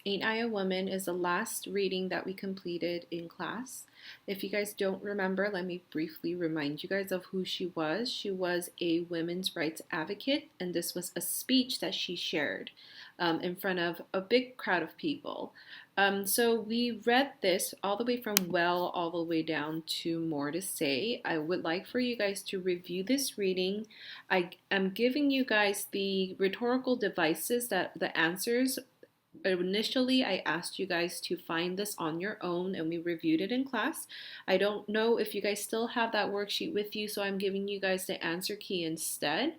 Ain't I a Woman is the last reading that we completed in class. If you guys don't remember, let me briefly remind you guys of who she was. She was a women's rights advocate, and this was a speech that she shared in front of a big crowd of people. So we read this all the way from well all the way down to more to say. I would like for you guys to review this reading. I am giving you guys the rhetorical devices, that the answers. Initially, I asked you guys to find this on your own and we reviewed it in class. I don't know if you guys still have that worksheet with you, so I'm giving you guys the answer key instead.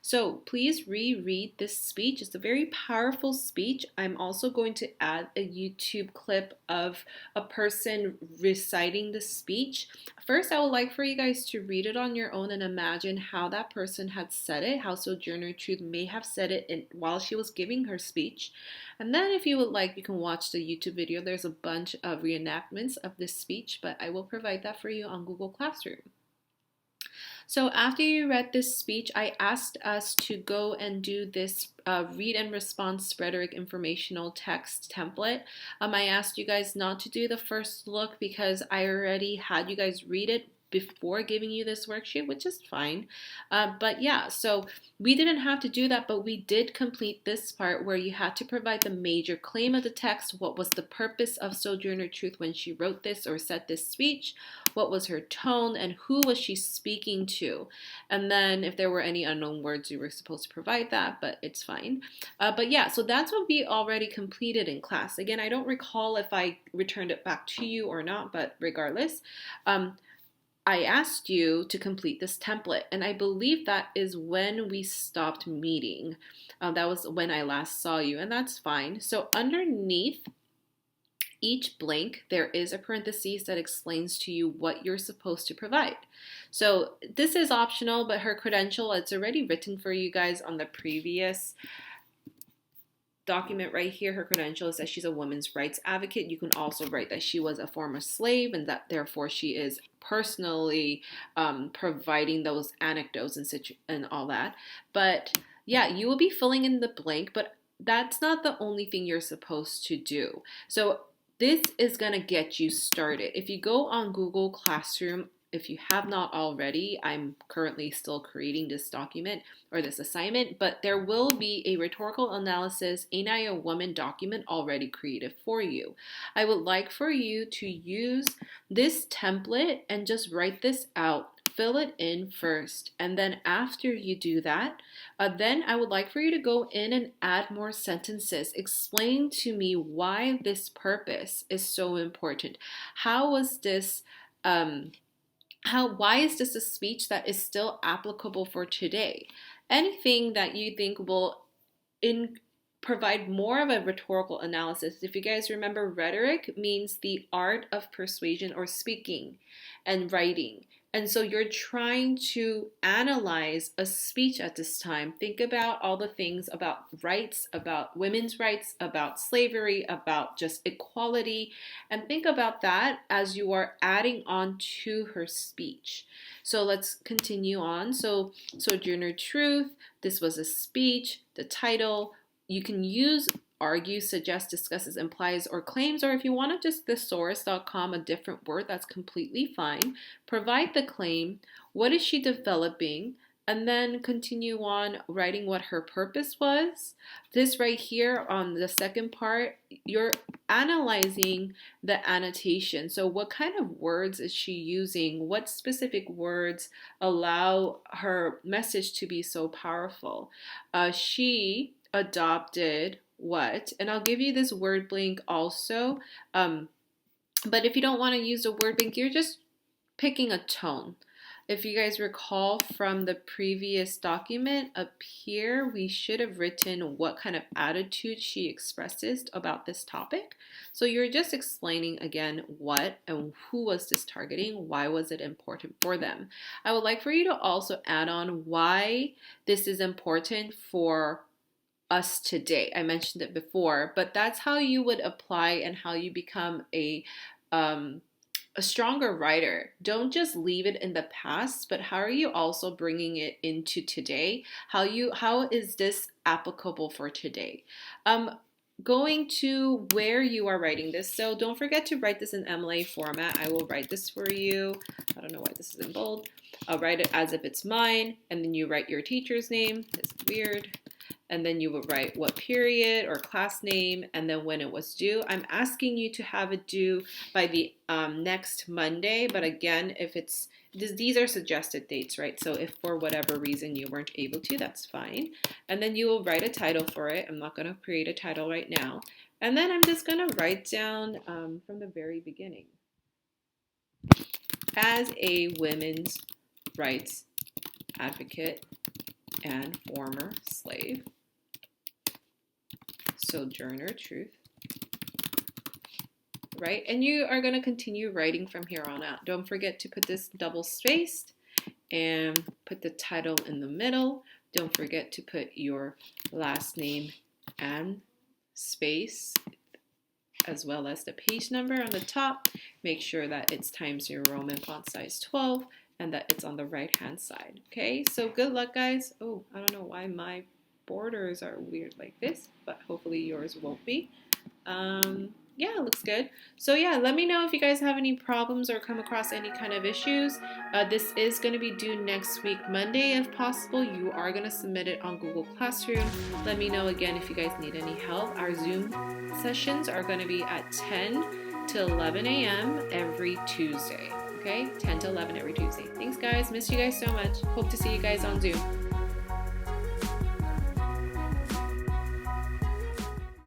So please reread this speech. It's a very powerful speech. I'm also going to add a YouTube clip of a person reciting the speech. First, I would like for you guys to read it on your own and imagine how that person had said it, how Sojourner Truth may have said it while she was giving her speech. And then if you would like, you can watch the YouTube video. There's a bunch of reenactments of this speech, but I will provide that for you on Google Classroom. So after you read this speech, I asked us to go and do this read and response rhetoric informational text template. I asked you guys not to do the first look because I already had you guys read it before giving you this worksheet, which is fine. But yeah, so we didn't have to do that, but we did complete this part where you had to provide the major claim of the text. What was the purpose of Sojourner Truth when she wrote this or said this speech? What was her tone and who was she speaking to? And then if there were any unknown words, you were supposed to provide that, but it's fine. But yeah, so that's what we already completed in class. Again, I don't recall if I returned it back to you or not, but regardless, I asked you to complete this template, and I believe that is when we stopped meeting. That was when I last saw you, and that's fine. So underneath each blank, there is a parenthesis that explains to you what you're supposed to provide. So this is optional, but her credential, it's already written for you guys on the previous document right here. Her credential is that she's a women's rights advocate. You can also write that she was a former slave and that therefore she is personally providing those anecdotes and all that. But yeah, you will be filling in the blank, but that's not the only thing you're supposed to do. So this is going to get you started. If you go on Google Classroom, if you have not already, I'm currently still creating this document or this assignment, but there will be a rhetorical analysis Ain't I a Woman document already created for you. I would like for you to use this template and just write this out. Fill it in first, and then after you do that, then I would like for you to go in and add more sentences. Explain to me why this purpose is so important. How was this why is this a speech that is still applicable for today? Anything that you think will provide more of a rhetorical analysis. If you guys remember, rhetoric means the art of persuasion or speaking and writing. And so you're trying to analyze a speech at this time. Think about all the things about rights, about women's rights, about slavery, about just equality, and think about that as you are adding on to her speech. So let's continue on. So Sojourner Truth, this was a speech, the title. You can use argue, suggest, discusses, implies, or claims, or if you want to just thesaurus.com, a different word, that's completely fine. Provide the claim. What is she developing? And then continue on writing what her purpose was. This right here on the second part, you're analyzing the annotation. So what kind of words is she using? What specific words allow her message to be so powerful? She adopted what? And I'll give you this word blank also. But if you don't want to use the word blank, you're just picking a tone. If you guys recall from the previous document up here, we should have written what kind of attitude she expresses about this topic. So you're just explaining again what and who was this targeting, why was it important for them. I would like for you to also add on why this is important for us today. I mentioned it before, but that's how you would apply and how you become a stronger writer. Don't just leave it in the past, but how are you also bringing it into today? How is this applicable for today? going to where you are writing this. So don't forget to write this in MLA format. I will write this for you. I don't know why this is in bold. I'll write it as if it's mine, and then you write your teacher's name. It's weird. And then you would write what period or class name, and then when it was due. I'm asking you to have it due by the next Monday, but again, if it's these are suggested dates, right? So if for whatever reason you weren't able to, that's fine. And then you will write a title for it. I'm not going to create a title right now. And then I'm just going to write down from the very beginning. As a women's rights advocate and former slave, Sojourner Truth, right? And you are going to continue writing from here on out. Don't forget to put this double spaced and put the title in the middle. Don't forget to put your last name and space as well as the page number on the top. Make sure that it's Times New Roman font size 12 and that it's on the right hand side. Okay, so good luck, guys. Oh, I don't know why my borders are weird like this, but hopefully yours won't be. Yeah, it looks good. So yeah, let me know if you guys have any problems or come across any kind of issues. This is going to be due next week, Monday, if possible. You are going to submit it on Google Classroom. Let me know again if you guys need any help. Our Zoom sessions are going to be at 10 to 11 a.m. every Tuesday. Okay, 10 to 11 every Tuesday. Thanks, guys. Miss you guys so much. Hope to see you guys on Zoom.